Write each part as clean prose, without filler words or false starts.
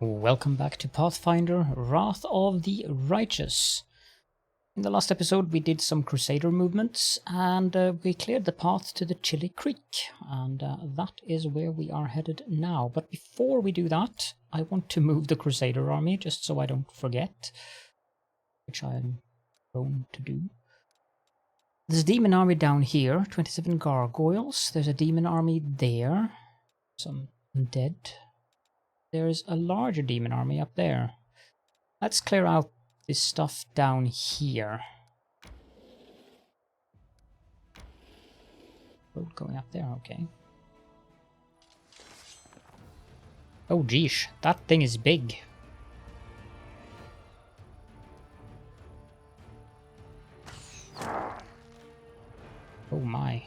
Welcome back to Pathfinder Wrath of the Righteous. In the last episode we did some crusader movements and we cleared the path to the Chilly Creek, and that is where we are headed now. But before we do that, I want to move the crusader army just so I don't forget, which I am prone to do. There's a demon army down here, 27 gargoyles. There's a demon army there, some undead. There's a larger demon army up there. Let's clear out this stuff down here. Road going up there, okay. Oh geesh, that thing is big. Oh my.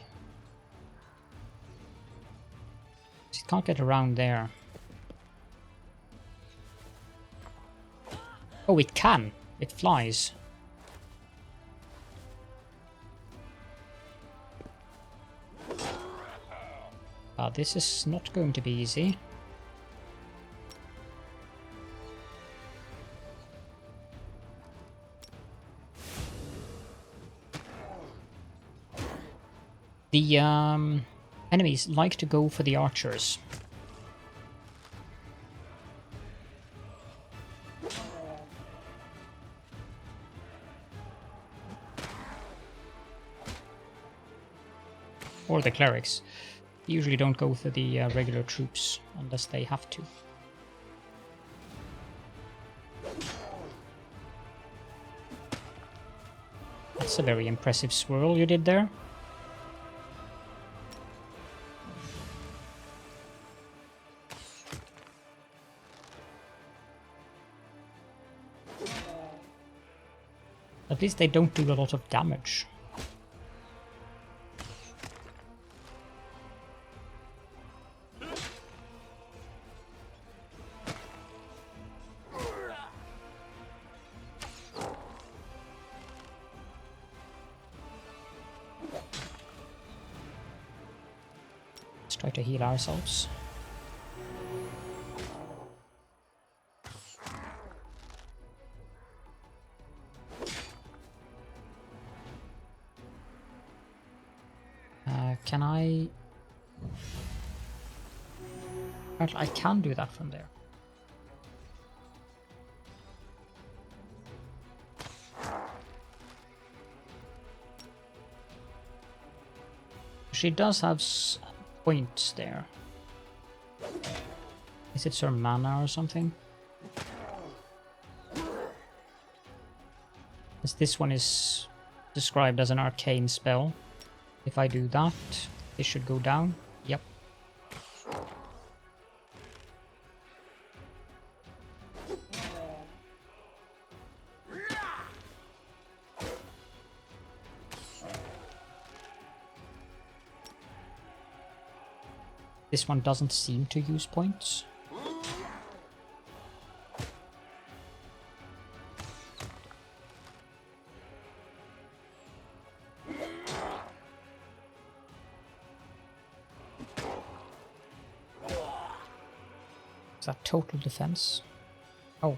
Just can't get around there. Oh, it can. It flies. This is not going to be easy. The enemies like to go for the archers. Or the clerics. They usually don't go for the regular troops unless they have to. That's a very impressive swirl you did there. At least they don't do a lot of damage. Try to heal ourselves. Can I? I can do that from there. She does have points there. Is it Sir Mana or something? As this one is described as an arcane spell. If I do that, this should go down. Yep. This one doesn't seem to use points. Is that total defense? Oh.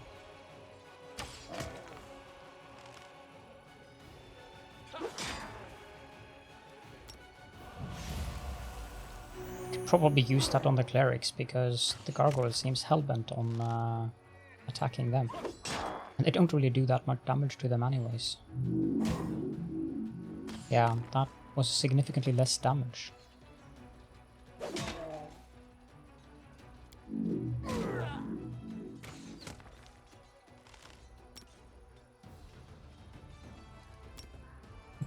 Probably use that on the clerics because the gargoyle seems hellbent on attacking them, and they don't really do that much damage to them anyways. Yeah, that was significantly less damage.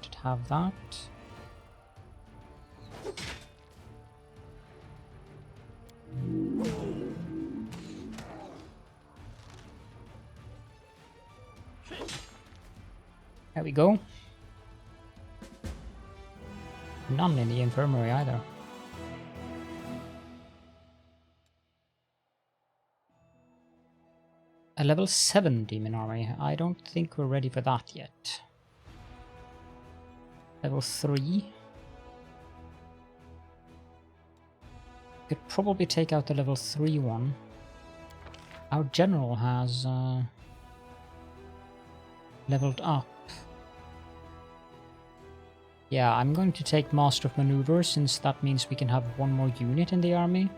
Did have that. There we go. None in the infirmary either. A level 7 demon army. I don't think we're ready for that yet. Level 3. Could probably take out the level 3 one. Our general has leveled up. Yeah, I'm going to take Master of Maneuver, since that means we can have one more unit in the army.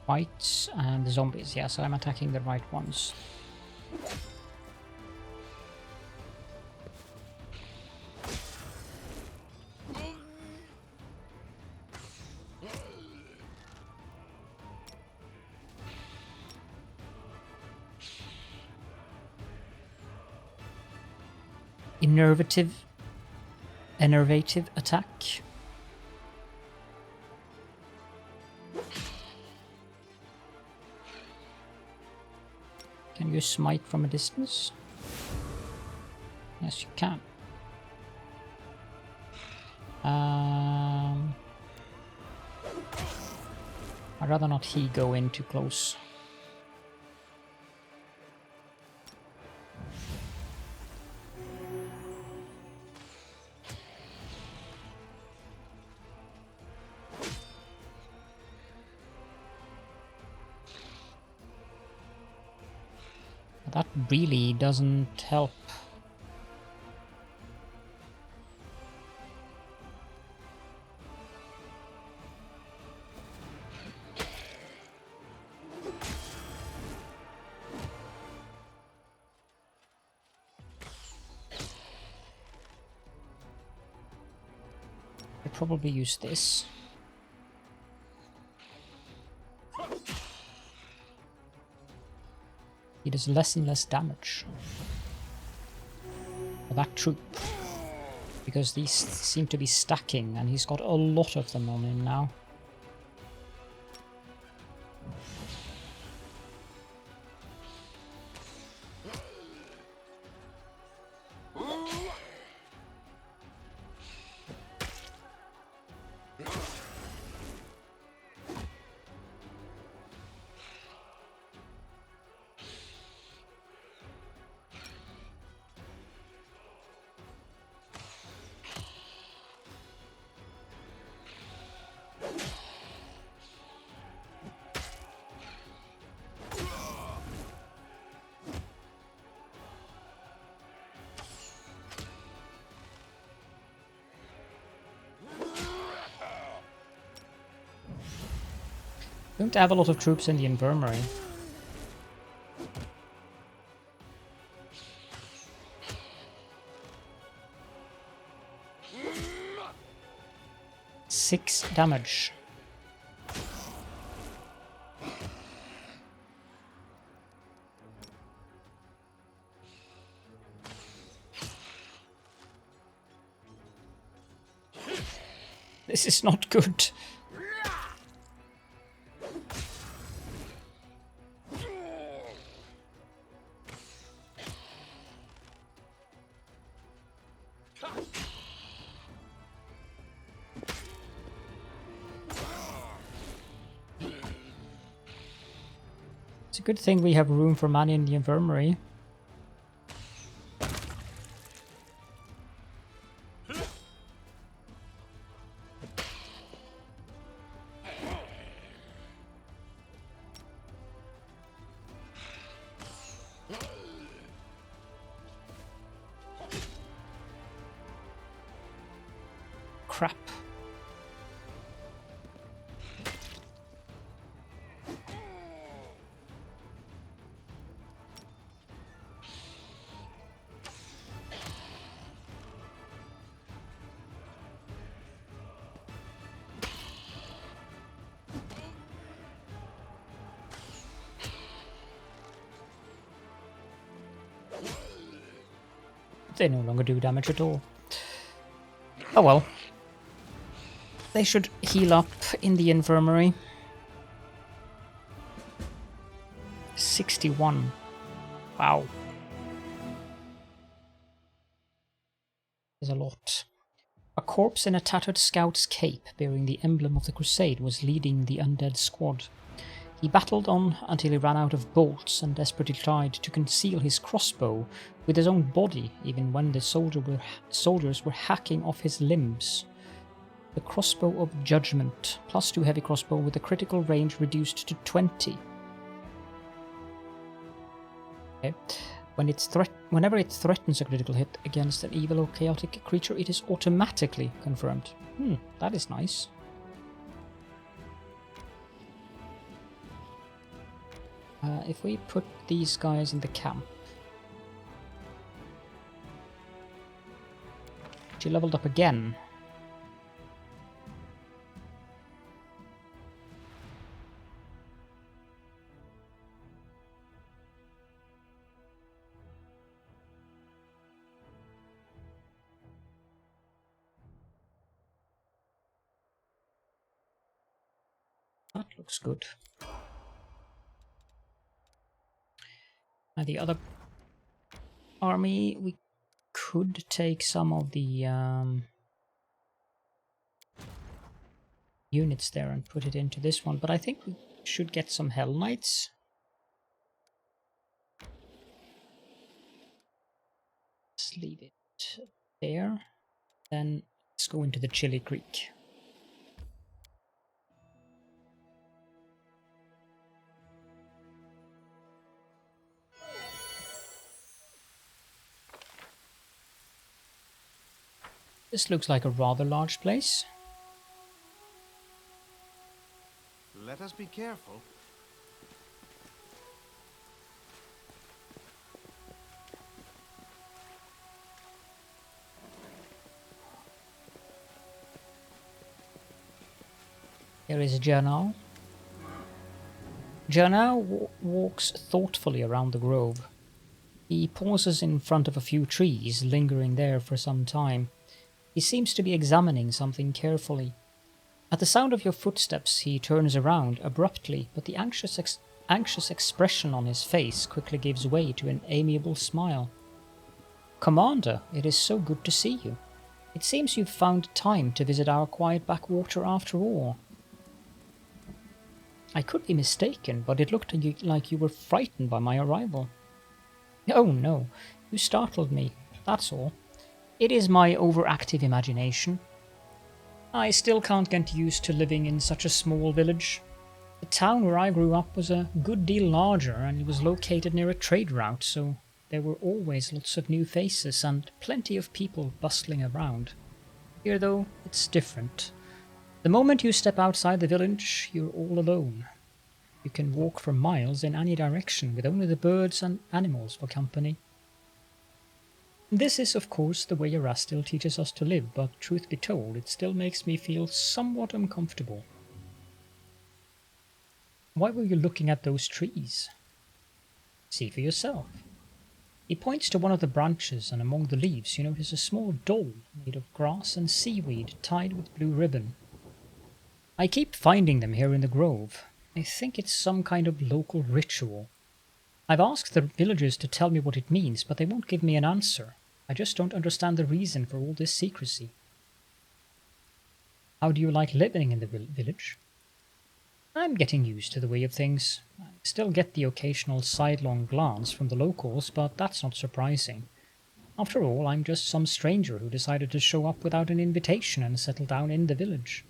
Whites and the zombies, yeah, so I'm attacking the right ones. Enervative attack. Can you smite from a distance? Yes, you can. I'd rather not he go in too close. That really doesn't help. I'd probably use this. He does less and less damage for that troop, because these seem to be stacking and he's got a lot of them on him now. Don't have a lot of troops in the infirmary. Six damage. This is not good. It's a good thing we have room for money in the infirmary. Crap. They no longer do damage at all. Oh well. They should heal up in the infirmary. 61. Wow. Is a lot. A corpse in a tattered scout's cape bearing the emblem of the crusade was leading the undead squad. He battled on until he ran out of bolts and desperately tried to conceal his crossbow with his own body, even when the soldiers were hacking off his limbs. The crossbow of judgment, +2 heavy crossbow with the critical range reduced to 20. Okay. Whenever it threatens a critical hit against an evil or chaotic creature, it is automatically confirmed. That is nice. If we put these guys in the camp. She leveled up again. That looks good. And the other army, we could take some of the units there and put it into this one, but I think we should get some Hell Knights. Let's leave it there. Then let's go into the Chili Creek. This looks like a rather large place. Let us be careful. Here is Jernal. Jernal walks thoughtfully around the grove. He pauses in front of a few trees, lingering there for some time. He seems to be examining something carefully. At the sound of your footsteps, he turns around abruptly, but the anxious expression on his face quickly gives way to an amiable smile. "Commander, it is so good to see you. It seems you've found time to visit our quiet backwater after all." "I could be mistaken, but it looked like you were frightened by my arrival." "Oh no, you startled me, that's all. It is my overactive imagination. I still can't get used to living in such a small village. The town where I grew up was a good deal larger and it was located near a trade route, so there were always lots of new faces and plenty of people bustling around. Here though, it's different. The moment you step outside the village, you're all alone. You can walk for miles in any direction with only the birds and animals for company. This is, of course, the way Erastil teaches us to live, but truth be told, it still makes me feel somewhat uncomfortable." "Why were you looking at those trees?" "See for yourself." He points to one of the branches, and among the leaves you notice a small doll made of grass and seaweed tied with blue ribbon. "I keep finding them here in the grove. I think it's some kind of local ritual. I've asked the villagers to tell me what it means, but they won't give me an answer. I just don't understand the reason for all this secrecy." "How do you like living in the village?" "I'm getting used to the way of things. I still get the occasional sidelong glance from the locals, but that's not surprising. After all, I'm just some stranger who decided to show up without an invitation and settle down in the village.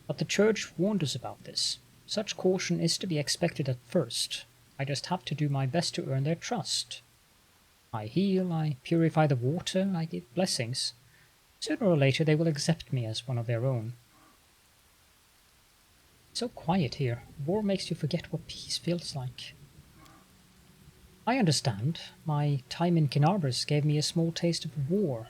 But the church warned us about this. Such caution is to be expected at first. I just have to do my best to earn their trust. I heal, I purify the water, I give blessings. Sooner or later they will accept me as one of their own." "It's so quiet here. War makes you forget what peace feels like." "I understand. My time in Kinarbus gave me a small taste of war.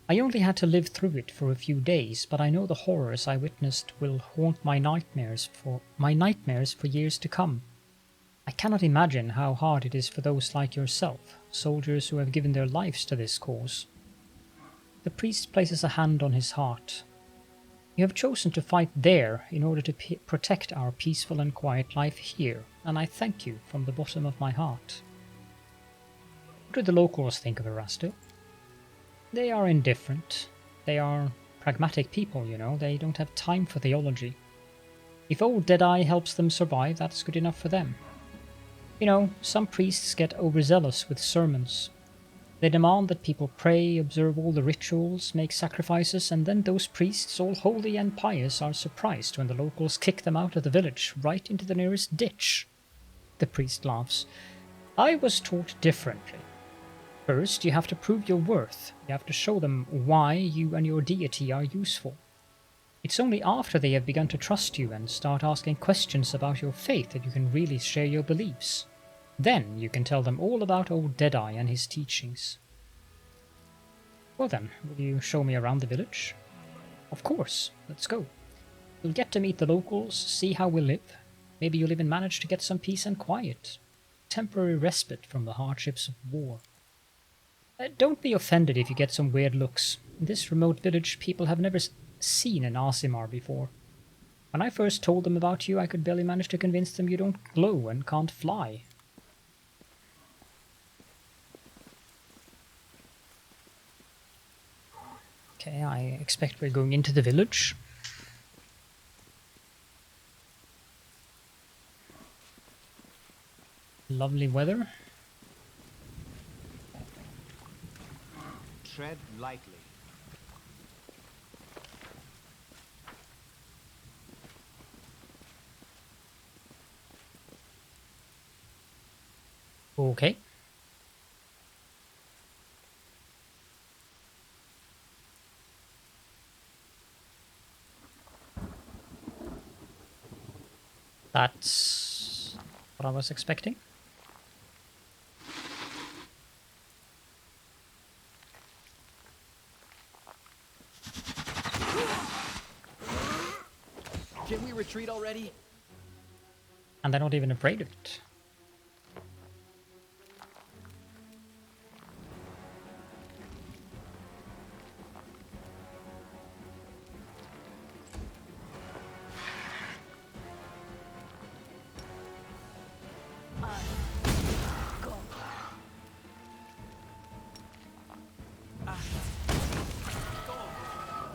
I only had to live through it for a few days, but I know the horrors I witnessed will haunt my nightmares for years to come. I cannot imagine how hard it is for those like yourself, soldiers who have given their lives to this cause. The priest places a hand on his heart. You have chosen to fight there in order to protect our peaceful and quiet life here, and I thank you from the bottom of my heart. What do the locals think of Erasto? They are indifferent. They are pragmatic people, you know. They don't have time for theology. If old Deadeye helps them survive, that's good enough for them. You know, some priests get overzealous with sermons. They demand that people pray, observe all the rituals, make sacrifices, and then those priests, all holy and pious, are surprised when the locals kick them out of the village, right into the nearest ditch. The priest laughs. I was taught differently. First, you have to prove your worth. You have to show them why you and your deity are useful. It's only after they have begun to trust you and start asking questions about your faith that you can really share your beliefs. Then you can tell them all about old Deadeye and his teachings. Well then, will you show me around the village? Of course, let's go. You'll get to meet the locals, see how we live. Maybe you'll even manage to get some peace and quiet. Temporary respite from the hardships of war. Don't be offended if you get some weird looks. In this remote village, people have never seen an Aasimar before. When I first told them about you, I could barely manage to convince them you don't glow and can't fly. Okay, I expect we're going into the village. Lovely weather. Tread lightly. Okay. That's what I was expecting. Can we retreat already? And they're not even afraid of it.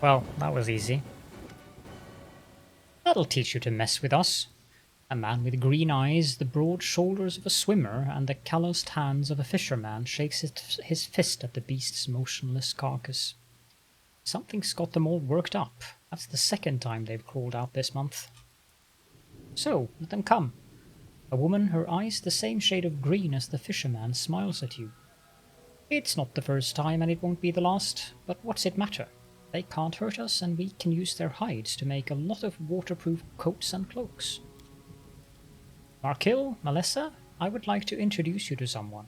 Well, that was easy. That'll teach you to mess with us. A man with green eyes, the broad shoulders of a swimmer, and the calloused hands of a fisherman shakes his fist at the beast's motionless carcass. Something's got them all worked up. That's the second time they've crawled out this month. So, let them come. A woman, her eyes the same shade of green as the fisherman, smiles at you. It's not the first time and it won't be the last, but what's it matter? They can't hurt us and we can use their hides to make a lot of waterproof coats and cloaks. Markill, Malessa, I would like to introduce you to someone.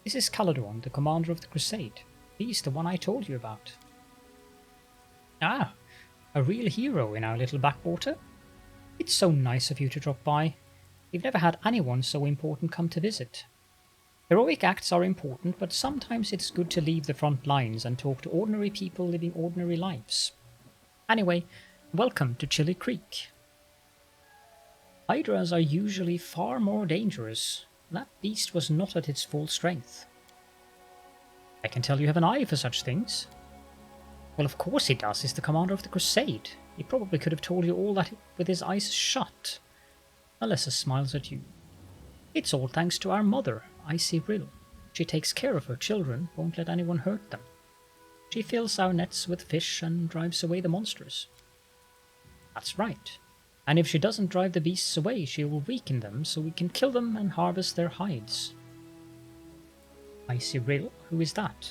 This is Caladorn, the commander of the crusade. He's the one I told you about. Ah, a real hero in our little backwater. It's so nice of you to drop by. We've never had anyone so important come to visit. Heroic acts are important, but sometimes it's good to leave the front lines and talk to ordinary people living ordinary lives. Anyway, welcome to Chili Creek. Hydras are usually far more dangerous. That beast was not at its full strength. I can tell you have an eye for such things. Well, of course he does. He's the commander of the crusade. He probably could have told you all that with his eyes shut. Alessa smiles at you. It's all thanks to our mother, Icy Rill. She takes care of her children, won't let anyone hurt them. She fills our nets with fish and drives away the monsters. That's right. And if she doesn't drive the beasts away, she will weaken them so we can kill them and harvest their hides. Icy Rill? Who is that?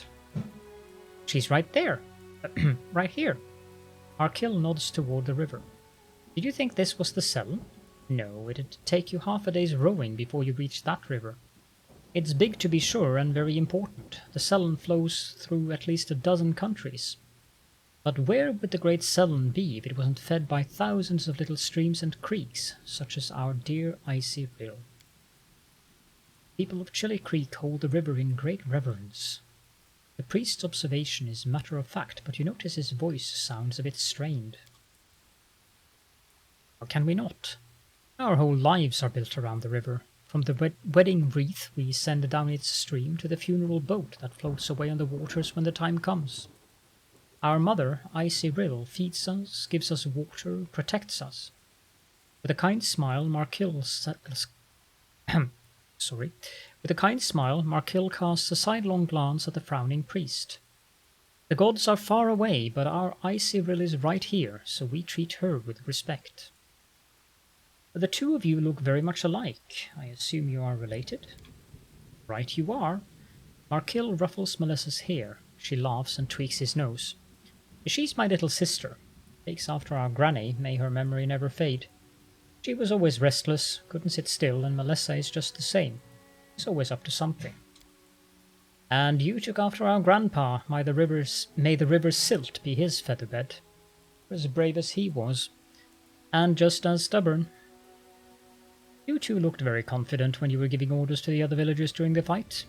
She's right there. Right here. Markill nods toward the river. Did you think this was the Selin? No, it'd take you half a day's rowing before you reached that river. It's big to be sure and very important. The Selin flows through at least a dozen countries. But where would the great Selin be if it wasn't fed by thousands of little streams and creeks, such as our dear Icy Rill? People of Chili Creek hold the river in great reverence. The priest's observation is matter of fact, but you notice his voice sounds a bit strained. How can we not? Our whole lives are built around the river. From the wedding wreath we send down its stream to the funeral boat that floats away on the waters when the time comes. Our mother, Icy Rill, feeds us, gives us water, protects us. With a kind smile, Markill casts a sidelong glance at the frowning priest. The gods are far away, but our Icy Rill is right here, so we treat her with respect. The two of you look very much alike. I assume you are related? Right you are. Markill ruffles Melissa's hair. She laughs and tweaks his nose. She's my little sister. Takes after our granny, may her memory never fade. She was always restless, couldn't sit still, and Melissa is just the same. She's always up to something. And you took after our grandpa, may the river's silt be his featherbed. As brave as he was, and just as stubborn. You two looked very confident when you were giving orders to the other villagers during the fight.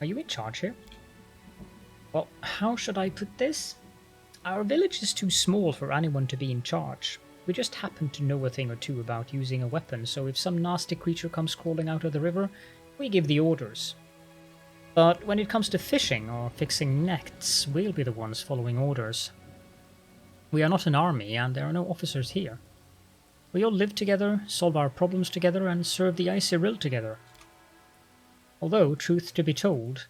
Are you in charge here? Well, how should I put this? Our village is too small for anyone to be in charge. We just happen to know a thing or two about using a weapon, so if some nasty creature comes crawling out of the river, we give the orders. But when it comes to fishing or fixing nets, we'll be the ones following orders. We are not an army, and there are no officers here. We all live together, solve our problems together, and serve the Icy Rill together. Although, truth be told,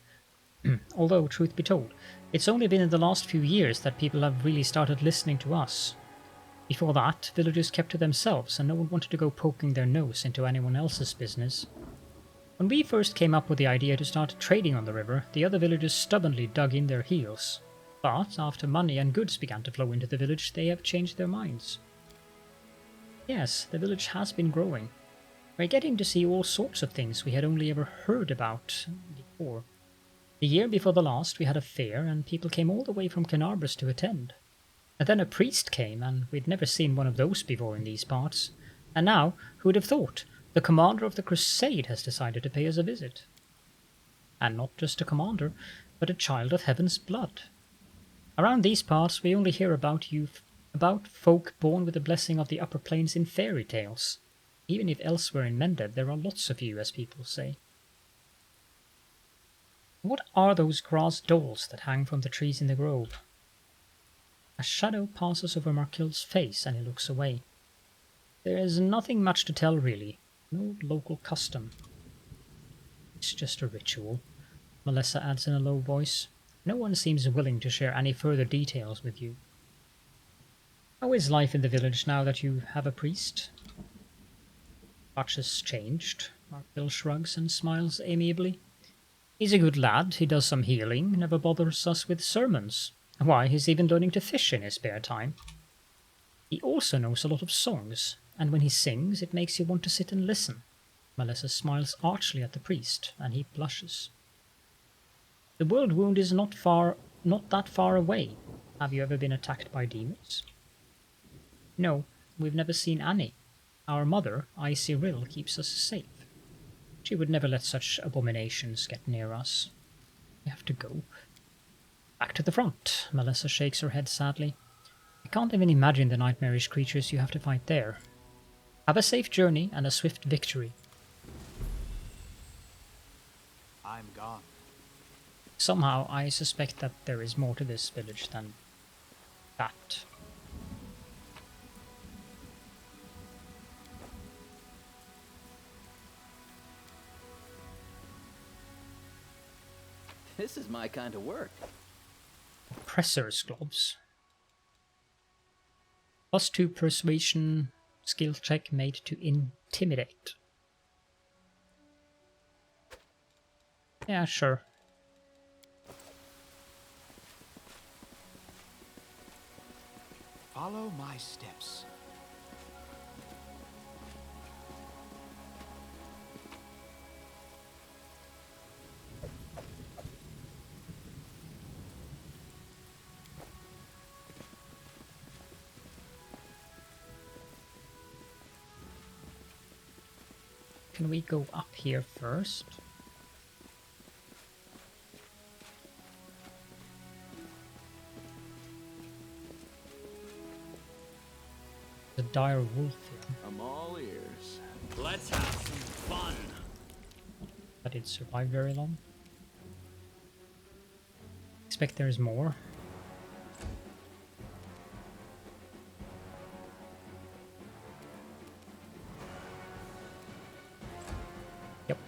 it's only been in the last few years that people have really started listening to us. Before that, villagers kept to themselves, and no one wanted to go poking their nose into anyone else's business. When we first came up with the idea to start trading on the river, the other villagers stubbornly dug in their heels. But after money and goods began to flow into the village, they have changed their minds. Yes, the village has been growing. We're getting to see all sorts of things we had only ever heard about before. The year before the last, we had a fair, and people came all the way from Canarbras to attend. And then a priest came, and we'd never seen one of those before in these parts. And now, who would have thought, the commander of the crusade has decided to pay us a visit. And not just a commander, but a child of heaven's blood. Around these parts, we only hear about folk born with the blessing of the upper planes in fairy tales. Even if elsewhere in Mended, there are lots of you, as people say. What are those grass dolls that hang from the trees in the grove? A shadow passes over Markill's face, and he looks away. There is nothing much to tell, really. No local custom. It's just a ritual, Melissa adds in a low voice. No one seems willing to share any further details with you. How is life in the village now that you have a priest? Much has changed. Markill shrugs and smiles amiably. He's a good lad, he does some healing, never bothers us with sermons. Why, he's even learning to fish in his spare time. He also knows a lot of songs, and when he sings, it makes you want to sit and listen. Melissa smiles archly at the priest, and he blushes. The Worldwound is not that far away. Have you ever been attacked by demons? No, we've never seen any. Our mother, Icy Rill, keeps us safe. She would never let such abominations get near us. We have to go. Back to the front. Melissa shakes her head sadly. I can't even imagine the nightmarish creatures you have to fight there. Have a safe journey and a swift victory. I'm gone. Somehow I suspect that there is more to this village than that. This is my kind of work. Oppressor's gloves. +2 persuasion skill check made to intimidate. Yeah, sure. Follow my steps. Can we go up here first? dire wolf here. I'm all ears. Let's have some fun. But it survived very long. Expect there's more. Yep.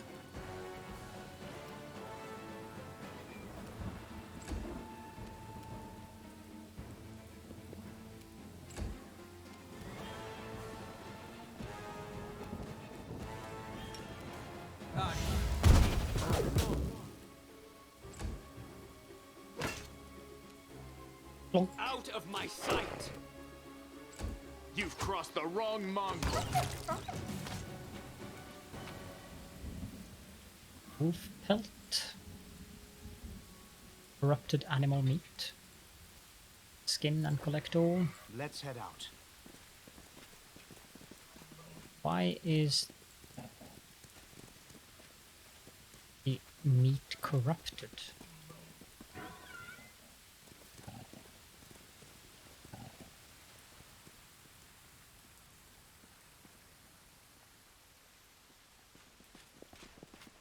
Plonk. Out of my sight. You've crossed the wrong mongrel. Wolf pelt. Corrupted animal meat. Skin and collect all. Let's head out. Why is the meat corrupted?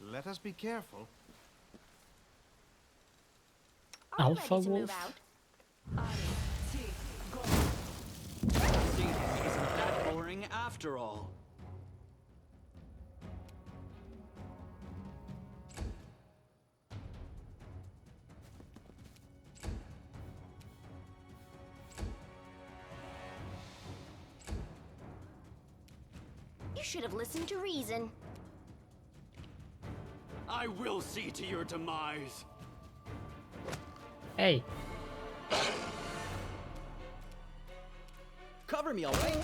Let us be careful. Alpha wolf? Seeing isn't that boring after all. You should have listened to reason. I will see to your demise. Hey, Cover me, alright?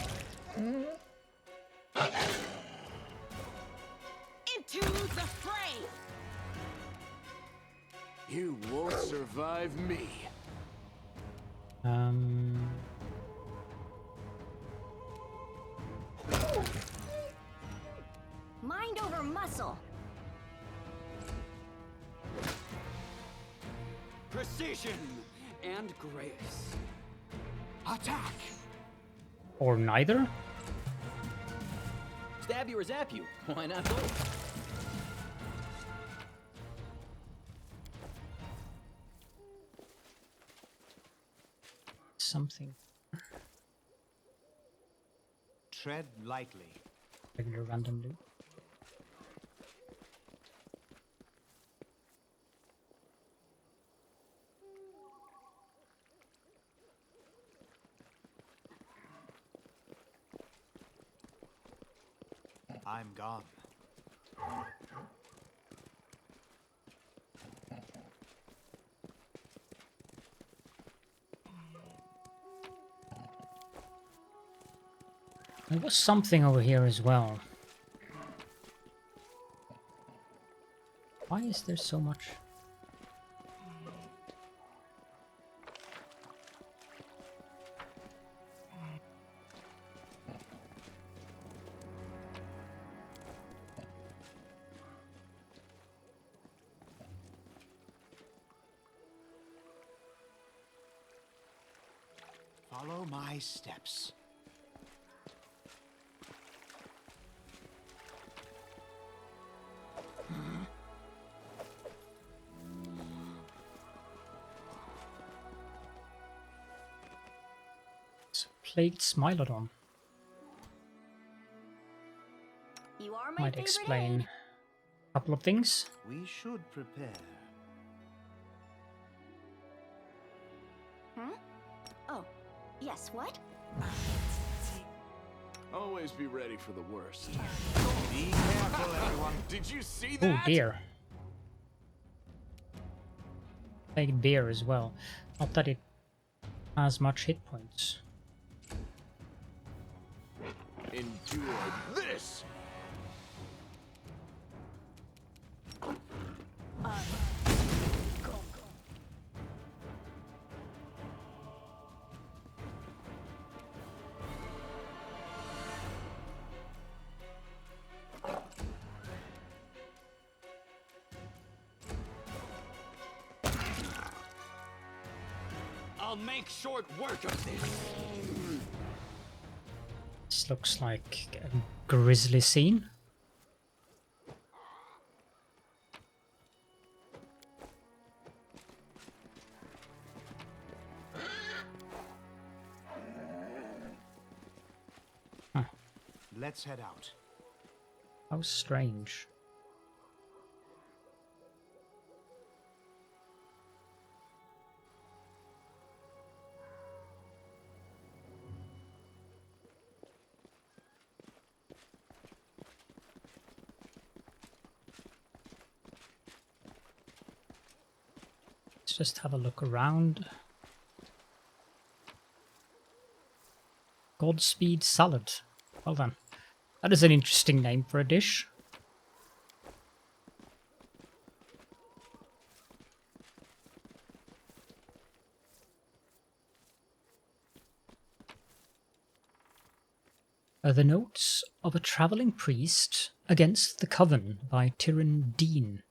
Into the fray! You won't survive me. Mind over muscle. Precision and grace. Attack! or neither? Stab you or zap you. Why not both? Something Tread lightly. regular random loot. I'm gone. There was something over here as well. Why is there so much? Follow my steps. It's a plagued Smilodon. You are my Might favorite explain aid. a couple of things. We should prepare. Oh, yes, what? Always be ready for the worst. Be careful, everyone. Did you see Oh that? dear. Plagued bear as well. Not that it has much hit points. Endure this! I'll make short work of this. looks like a grisly scene. Huh. Let's head out. How strange. Let's just have a look around. Godspeed salad. Well then. That is an interesting name for a dish. The Notes of a Travelling Priest Against the Coven by Tyron Dean.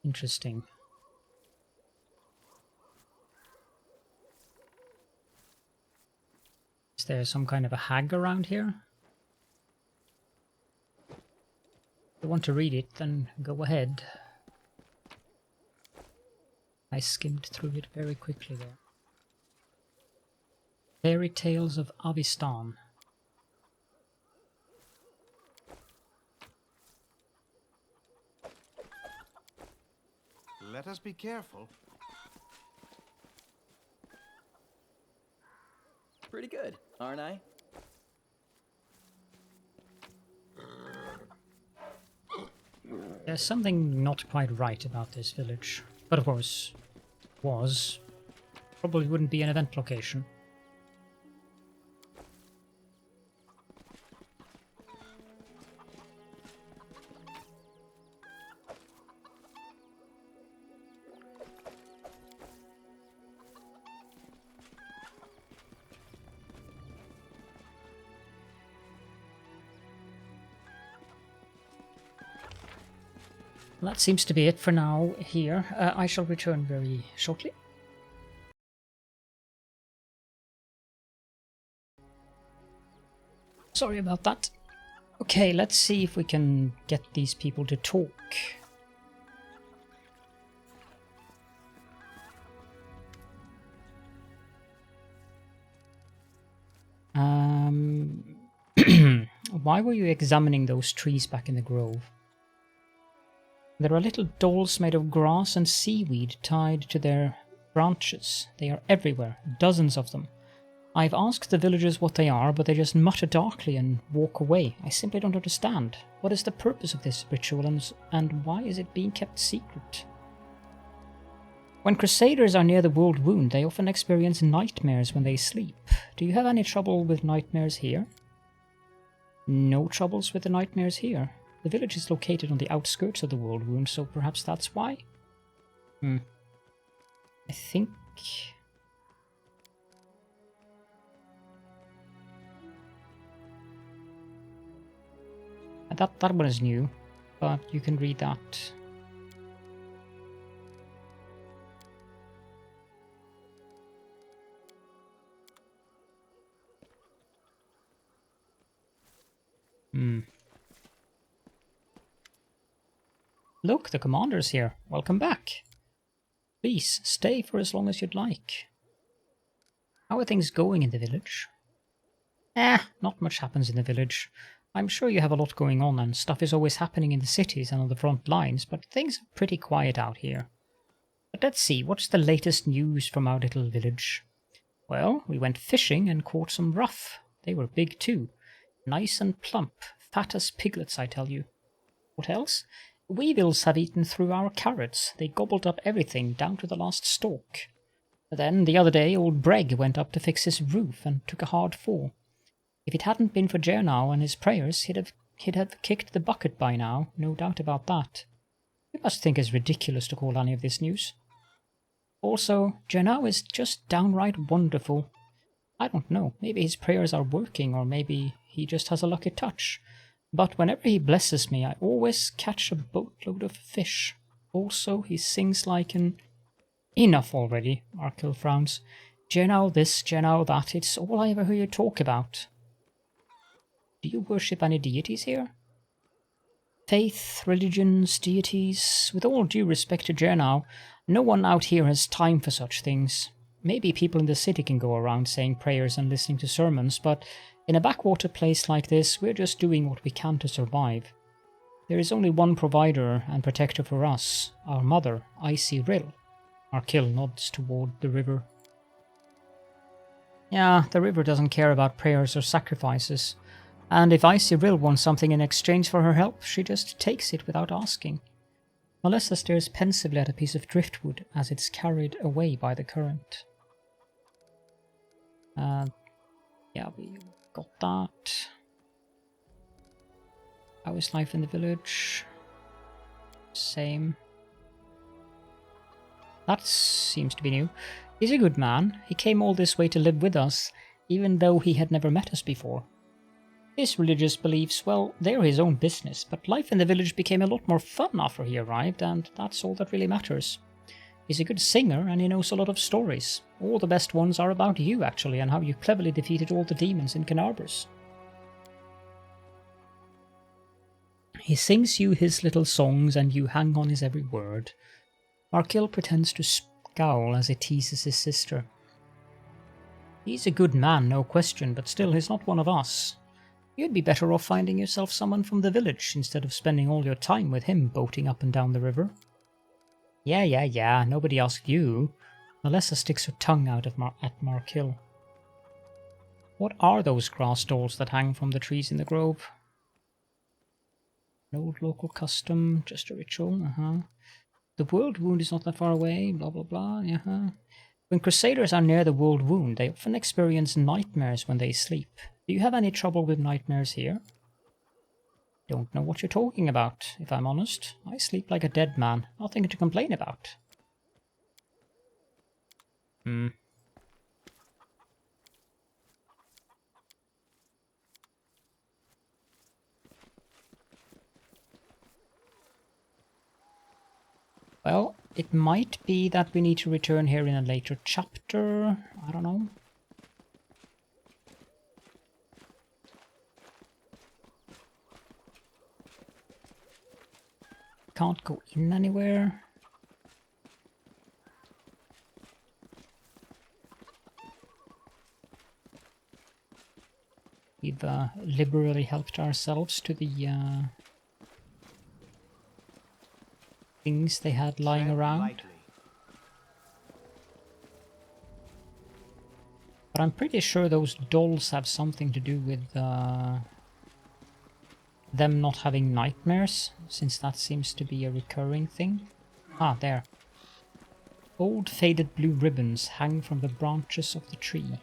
Interesting. Is there some kind of a hag around here? If you want to read it, then go ahead. I skimmed through it very quickly there. Fairy Tales of Avistan. Let us be careful. Pretty good, aren't I? There's something not quite right about this village. But of course, was. Probably wouldn't be an event location. That seems to be it for now here. I shall return very shortly. Sorry about that. Okay, let's see if we can get these people to talk. Why were you examining those trees back in the grove? There are little dolls made of grass and seaweed tied to their branches. They are everywhere, dozens of them. I've asked the villagers what they are, but they just mutter darkly and walk away. I simply don't understand. What is the purpose of this ritual, and why is it being kept secret? When crusaders are near the Worldwound, they often experience nightmares when they sleep. Do you have any trouble with nightmares here? No troubles with the nightmares here. The village is located on the outskirts of the Worldwound, so perhaps that's why? I think... That one is new, but you can read that. Look, the commander's here. Welcome back. Please, stay for as long as you'd like. How are things going in the village? Not much happens in the village. I'm sure you have a lot going on and stuff is always happening in the cities and on the front lines, but things are pretty quiet out here. But let's see, what's the latest news from our little village? Well, we went fishing and caught some ruff. They were big too. Nice and plump, fat as piglets, I tell you. What else? Weevils have eaten through our carrots. They gobbled up everything, down to the last stalk. Then, the other day, old Breg went up to fix his roof and took a hard fall. If it hadn't been for Jernau and his prayers, he'd have kicked the bucket by now, no doubt about that. You must think it's ridiculous to call any of this news. Also, Jernau is just downright wonderful. I don't know, maybe his prayers are working, or maybe he just has a lucky touch. But whenever he blesses me, I always catch a boatload of fish. Also, he sings like an Enough already, Arkil frowns. Genow this, Genow that, it's all I ever hear you talk about. Do you worship any deities here? Faith, religions, deities... With all due respect to Genow, no one out here has time for such things. Maybe people in the city can go around saying prayers and listening to sermons, but in a backwater place like this, we're just doing what we can to survive. There is only one provider and protector for us, our mother, Icy Rill. Arkil nods toward the river. Yeah, the river doesn't care about prayers or sacrifices, and if Icy Rill wants something in exchange for her help, she just takes it without asking. Melissa stares pensively at a piece of driftwood as it's carried away by the current. Yeah, we got that. How is life in the village? Same. That seems to be new. He's a good man. He came all this way to live with us, even though he had never met us before. His religious beliefs, well, they're his own business, but life in the village became a lot more fun after he arrived, and that's all that really matters. He's a good singer, and he knows a lot of stories. All the best ones are about you, actually, and how you cleverly defeated all the demons in Canarbus. He sings you his little songs, and you hang on his every word. Arkil pretends to scowl as he teases his sister. He's a good man, no question, but still he's not one of us. You'd be better off finding yourself someone from the village instead of spending all your time with him boating up and down the river. Yeah, nobody asked you. Melissa sticks her tongue out at Markil. What are those grass dolls that hang from the trees in the grove? An old local custom, just a ritual, The Worldwound is not that far away, blah blah blah, When crusaders are near the Worldwound, they often experience nightmares when they sleep. Do you have any trouble with nightmares here? Don't know what you're talking about, if I'm honest. I sleep like a dead man, nothing to complain about. Well, it might be that we need to return here in a later chapter. I don't know. Can't go in anywhere. We've liberally helped ourselves to the things they had lying around. But I'm pretty sure those dolls have something to do with them not having nightmares, since that seems to be a recurring thing. Ah, there. Old faded blue ribbons hang from the branches of the tree.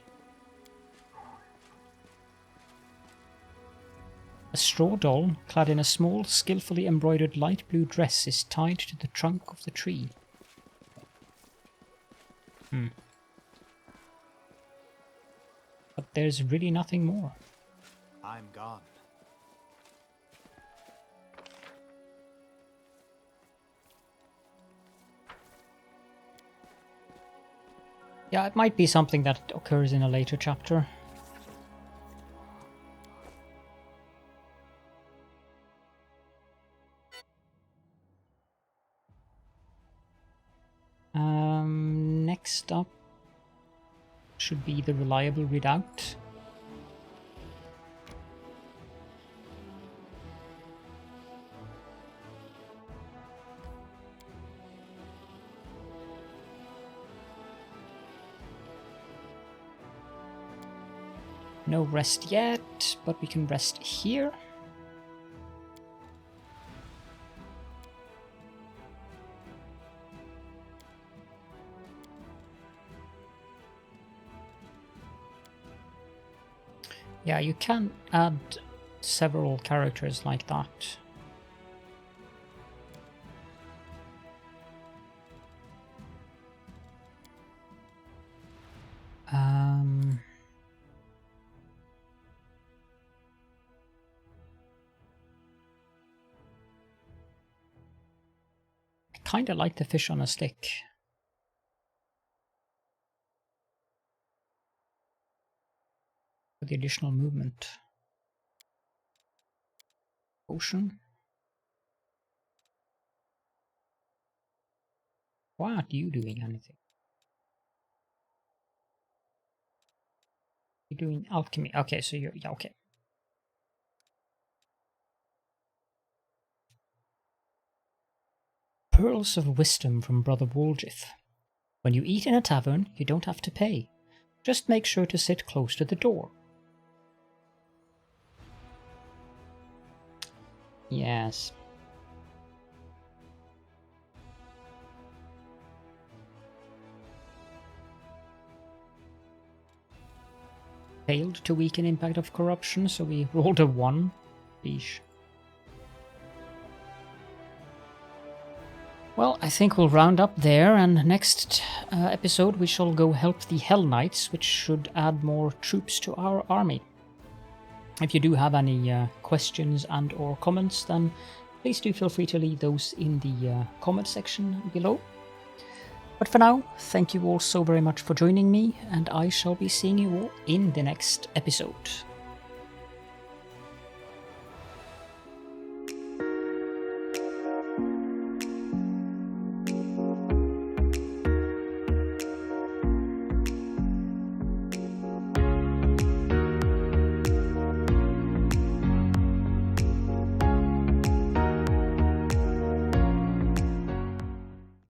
A straw doll, clad in a small, skillfully embroidered light blue dress, is tied to the trunk of the tree. But there's really nothing more. I'm gone. Yeah, it might be something that occurs in a later chapter. Next up should be the reliable redoubt. No rest yet, but we can rest here. Yeah, you can add several characters like that. I kinda like the fish on a stick. for the additional movement. Potion. Why aren't you doing anything? You're doing alchemy. Okay, so you're... Yeah, okay. Pearls of Wisdom from Brother Woljith. When you eat in a tavern, you don't have to pay. Just make sure to sit close to the door. Yes. Failed to weaken impact of corruption, so we rolled a 1. Beesh. Well, I think we'll round up there, and next episode we shall go help the Hell Knights, which should add more troops to our army. If you do have any questions and or comments, then please do feel free to leave those in the comment section below. But for now, thank you all so very much for joining me, and I shall be seeing you all in the next episode.